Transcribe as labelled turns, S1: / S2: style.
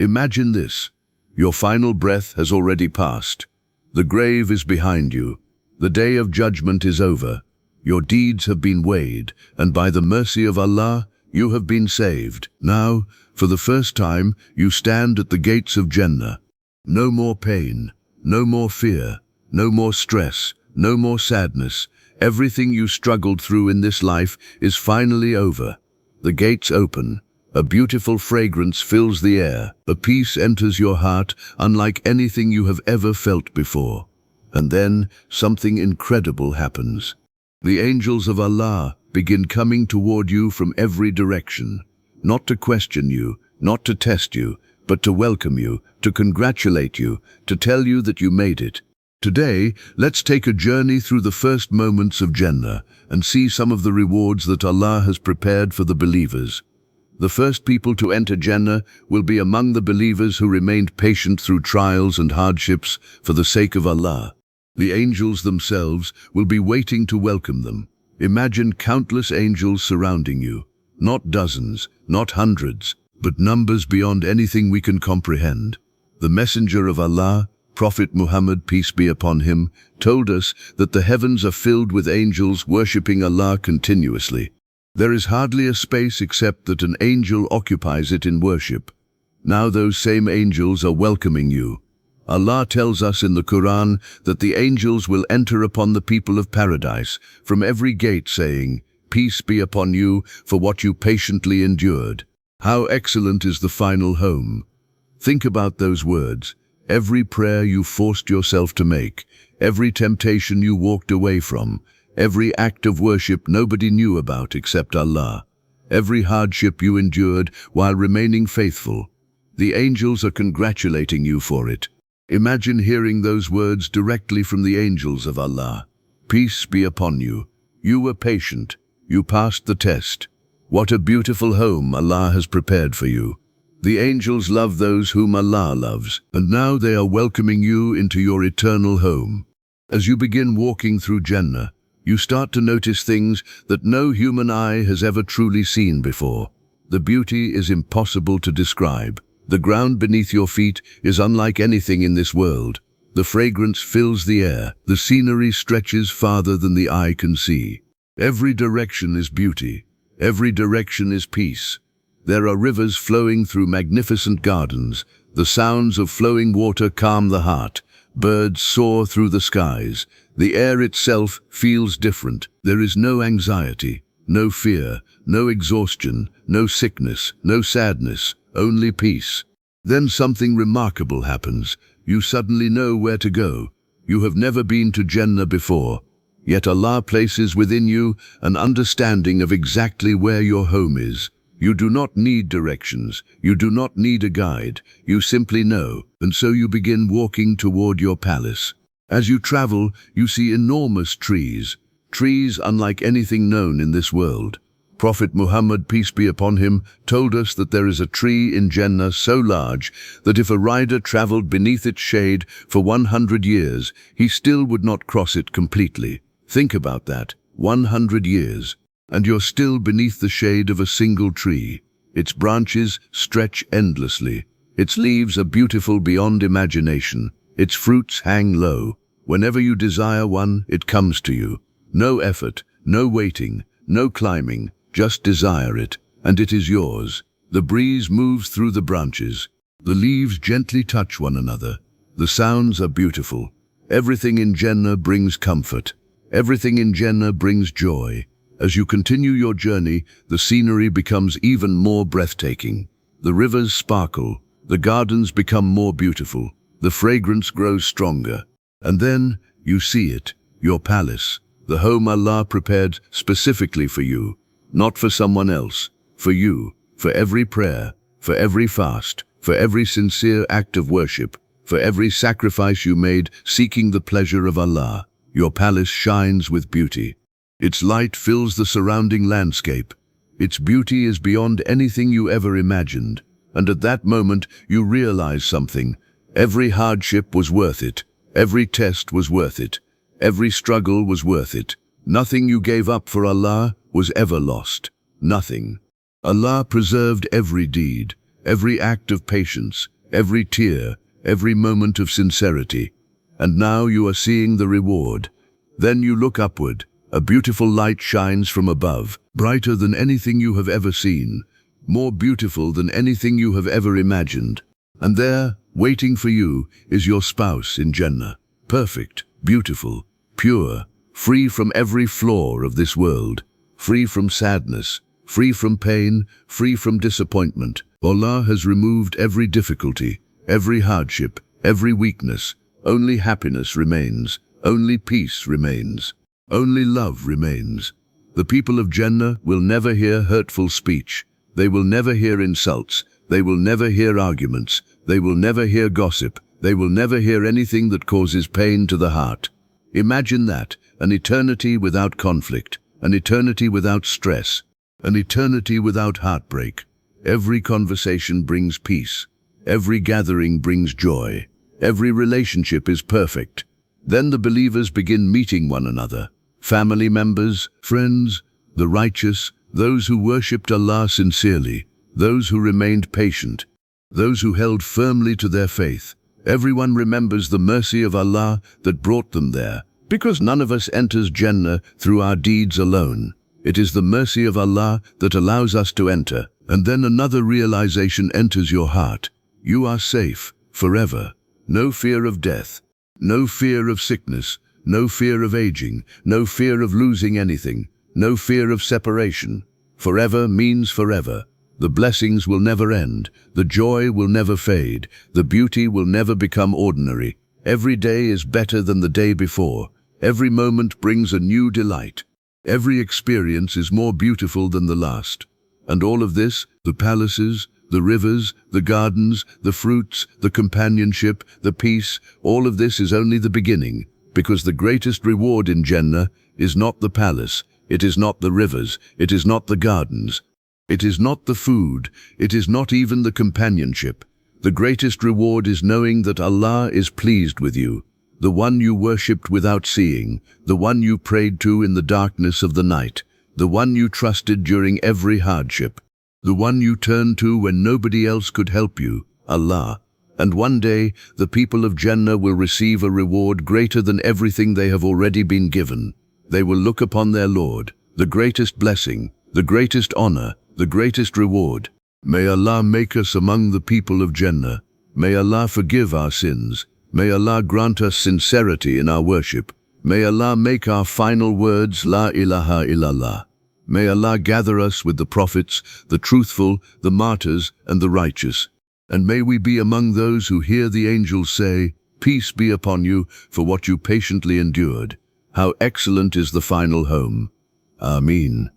S1: Imagine this. Your final breath has already passed. The grave is behind you. The day of judgment is over. Your deeds have been weighed, and by the mercy of Allah, you have been saved. Now, for the first time, you stand at the gates of Jannah. No more pain, no more fear, no more stress, no more sadness. Everything you struggled through in this life is finally over. The gates open. A beautiful fragrance fills the air. A peace enters your heart unlike anything you have ever felt before. And then something incredible happens. The angels of Allah begin coming toward you from every direction, not to question you, not to test you, but to welcome you, to congratulate you, to tell you that you made it. Today, let's take a journey through the first moments of Jannah and see some of the rewards that Allah has prepared for the believers. The first people to enter Jannah will be among the believers who remained patient through trials and hardships for the sake of Allah. The angels themselves will be waiting to welcome them. Imagine countless angels surrounding you. Not dozens, not hundreds, but numbers beyond anything we can comprehend. The Messenger of Allah, Prophet Muhammad, peace be upon him, told us that the heavens are filled with angels worshipping Allah continuously. There is hardly a space except that an angel occupies it in worship. Now those same angels are welcoming you. Allah tells us in the Quran that the angels will enter upon the people of paradise from every gate saying, "Peace be upon you for what you patiently endured." How excellent is the final home. Think about those words. Every prayer you forced yourself to make, every temptation you walked away from, every act of worship nobody knew about except Allah, every hardship you endured while remaining faithful. The angels are congratulating you for it. Imagine hearing those words directly from the angels of Allah. Peace be upon you. You were patient. You passed the test. What a beautiful home Allah has prepared for you. The angels love those whom Allah loves, and now they are welcoming you into your eternal home. As you begin walking through Jannah, you start to notice things that no human eye has ever truly seen before. The beauty is impossible to describe. The ground beneath your feet is unlike anything in this world. The fragrance fills the air. The scenery stretches farther than the eye can see. Every direction is beauty. Every direction is peace. There are rivers flowing through magnificent gardens. The sounds of flowing water calm the heart. Birds soar through the skies. The air itself feels different. There is no anxiety, no fear, no exhaustion, no sickness, no sadness, only peace. Then something remarkable happens. You suddenly know where to go. You have never been to Jannah before, yet Allah places within you an understanding of exactly where your home is. You do not need directions. You do not need a guide. You simply know, and so you begin walking toward your palace. As you travel, you see enormous trees unlike anything known in this world. Prophet Muhammad, peace be upon him, told us that there is a tree in Jannah so large that if a rider traveled beneath its shade for 100 years, he still would not cross it completely. Think about that, 100 years. And you're still beneath the shade of a single tree. Its branches stretch endlessly. Its leaves are beautiful beyond imagination. Its fruits hang low. Whenever you desire one, it comes to you. No effort, no waiting, no climbing, just desire it, and it is yours. The breeze moves through the branches. The leaves gently touch one another. The sounds are beautiful. Everything in Jannah brings comfort. Everything in Jannah brings joy. As you continue your journey, the scenery becomes even more breathtaking. The rivers sparkle, the gardens become more beautiful, the fragrance grows stronger. And then, you see it, your palace, the home Allah prepared specifically for you, not for someone else, for you, for every prayer, for every fast, for every sincere act of worship, for every sacrifice you made seeking the pleasure of Allah. Your palace shines with beauty. Its light fills the surrounding landscape. Its beauty is beyond anything you ever imagined. And at that moment, you realize something. Every hardship was worth it. Every test was worth it. Every struggle was worth it. Nothing you gave up for Allah was ever lost. Nothing. Allah preserved every deed, every act of patience, every tear, every moment of sincerity. And now you are seeing the reward. Then you look upward. A beautiful light shines from above, brighter than anything you have ever seen, more beautiful than anything you have ever imagined. And there, waiting for you, is your spouse in Jannah, perfect, beautiful, pure, free from every flaw of this world, free from sadness, free from pain, free from disappointment. Allah has removed every difficulty, every hardship, every weakness. Only happiness remains, only peace remains, only love remains. The people of Jannah will never hear hurtful speech. They will never hear insults. They will never hear arguments. They will never hear gossip. They will never hear anything that causes pain to the heart. Imagine that, an eternity without conflict, an eternity without stress, an eternity without heartbreak. Every conversation brings peace. Every gathering brings joy. Every relationship is perfect. Then the believers begin meeting one another. Family members, friends, the righteous, those who worshipped Allah sincerely, those who remained patient, those who held firmly to their faith. Everyone remembers the mercy of Allah that brought them there, because none of us enters Jannah through our deeds alone. It is the mercy of Allah that allows us to enter. And then another realization enters your heart. You are safe, forever. No fear of death, no fear of sickness, no fear of aging, no fear of losing anything, no fear of separation. Forever means forever. The blessings will never end. The joy will never fade. The beauty will never become ordinary. Every day is better than the day before. Every moment brings a new delight. Every experience is more beautiful than the last. And all of this, the palaces, the rivers, the gardens, the fruits, the companionship, the peace, all of this is only the beginning, because the greatest reward in Jannah is not the palace, it is not the rivers, it is not the gardens, it is not the food, it is not even the companionship. The greatest reward is knowing that Allah is pleased with you, the one you worshipped without seeing, the one you prayed to in the darkness of the night, the one you trusted during every hardship, the one you turned to when nobody else could help you, Allah. And one day, the people of Jannah will receive a reward greater than everything they have already been given. They will look upon their Lord, the greatest blessing, the greatest honor, the greatest reward. May Allah make us among the people of Jannah. May Allah forgive our sins. May Allah grant us sincerity in our worship. May Allah make our final words La ilaha illallah. May Allah gather us with the prophets, the truthful, the martyrs, and the righteous. And may we be among those who hear the angels say, Peace be upon you for what you patiently endured. How excellent is the final home. Ameen.